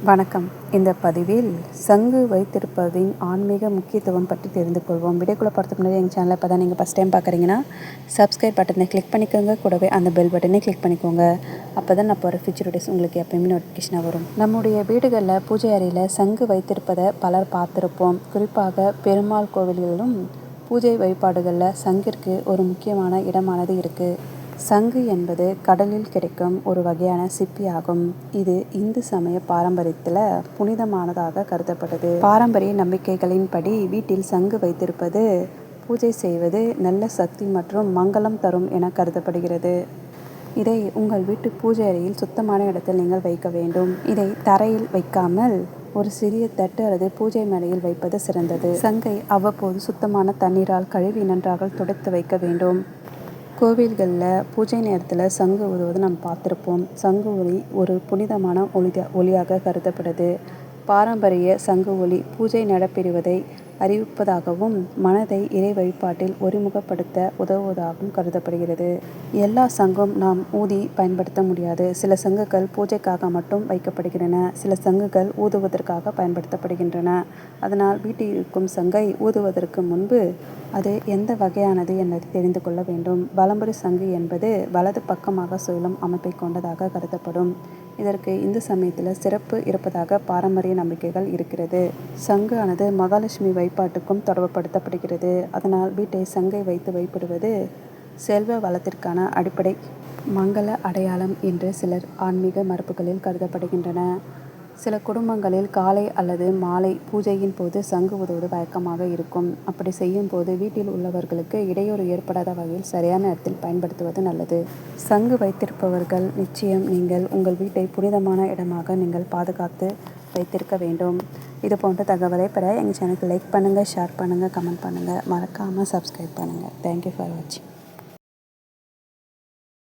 வணக்கம். இந்த பதிவில் சங்கு வைத்திருப்பதின் ஆன்மீக முக்கியத்துவம் பற்றி தெரிந்து கொள்வோம். வீடியோக்குள்ள போகிறதுக்கு முன்னாடி எங்கள் சேனலை இப்போ தான் நீங்கள் ஃபஸ்ட் டைம் பார்க்குறீங்கன்னா சப்ஸ்கிரைப் பட்டனை கிளிக் பண்ணிக்கோங்க. கூடவே அந்த பெல் பட்டனை கிளிக் பண்ணிக்கோங்க. அப்போ தான் நான் போகிற ஃபியூச்சர் வீடியோஸ் உங்களுக்கு எப்பயுமே நோட்டிஃபிகேஷனாக வரும். நம்முடைய வீடுகளில் பூஜை அறையில் சங்கு வைத்திருப்பதை பலர் பார்த்துருப்போம். குறிப்பாக பெருமாள் கோவில்களிலும் பூஜை வழிபாடுகளில் சங்கிற்கு ஒரு முக்கியமான இடமானது இருக்குது. சங்கு என்பது கடலில் கிடைக்கும் ஒரு வகையான சிப்பி ஆகும். இது இந்து சமய பாரம்பரியத்தில் புனிதமானதாக கருதப்படுது. பாரம்பரிய நம்பிக்கைகளின்படி வீட்டில் சங்கு வைத்திருப்பது பூஜை செய்வது நல்ல சக்தி மற்றும் மங்களம் தரும் என கருதப்படுகிறது. இதை உங்கள் வீட்டு பூஜை அறையில் சுத்தமான இடத்தில் நீங்கள் வைக்க வேண்டும். இதை தரையில் வைக்காமல் ஒரு சிறிய தட்டு அல்லது பூஜை மேடையில் வைப்பது சிறந்தது. சங்கை அவ்வப்போது சுத்தமான தண்ணீரால் கழுவி நன்றாக துடைத்து வைக்க வேண்டும். கோவில்களில் பூஜை நேரத்தில் சங்கு ஊதுவது நாம் பார்த்துருப்போம். சங்கு ஒலி ஒரு புனிதமான ஒலியாக கருதப்படுது. பாரம்பரிய சங்கு ஒலி பூஜை நடைபெறுவதை அறிவிப்பதாகவும் மனதை இறை வழிபாட்டில் ஒருமுகப்படுத்த உதவுவதாகவும் கருதப்படுகிறது. எல்லா சங்கும் நாம் ஊதி பயன்படுத்த முடியாது. சில சங்குகள் பூஜைக்காக மட்டும் வைக்கப்படுகின்றன. சில சங்குகள் ஊதுவதற்காக பயன்படுத்தப்படுகின்றன. அதனால் வீட்டில் இருக்கும் சங்கை ஊதுவதற்கு முன்பு அது எந்த வகையானது என்பதை தெரிந்து கொள்ள வேண்டும். வலம்புரி சங்கு என்பது வலது பக்கமாக சுழலும் அமைப்பை கொண்டதாக கருதப்படும். இதற்கு இந்து சமயத்தில் சிறப்பு இருப்பதாக பாரம்பரிய நம்பிக்கைகள் இருக்கிறது. சங்கு ஆனது மகாலட்சுமி வழிபாட்டுக்கும் தொடர்புபடுத்தப்படுகிறது. அதனால் வீட்டை சங்கை வைத்து வழிபடுவது செல்வ வளத்திற்கான அடிப்படை மங்கள அடையாளம் என்று சிலர் ஆன்மீக மரபுகளில் கருதப்படுகின்றன. சில குடும்பங்களில் காலை அல்லது மாலை பூஜையின் போது சங்கு ஊதுவது வழக்கமாக இருக்கும். அப்படி செய்யும் போது வீட்டில் உள்ளவர்களுக்கு இடையூறு ஏற்படாத வகையில் சரியான இடத்தில் பயன்படுத்துவது நல்லது. சங்கு வைத்திருப்பவர்கள் நிச்சயம் நீங்கள் உங்கள் வீட்டை புனிதமான இடமாக நீங்கள் பாதுகாத்து வைத்திருக்க வேண்டும். இது போன்ற தகவலை பெற எங்கள் சேனலுக்கு லைக் பண்ணுங்கள், ஷேர் பண்ணுங்கள், கமெண்ட் பண்ணுங்கள். மறக்காமல் சப்ஸ்கிரைப் பண்ணுங்கள். தேங்க்யூ ஃபார் வாட்சிங்.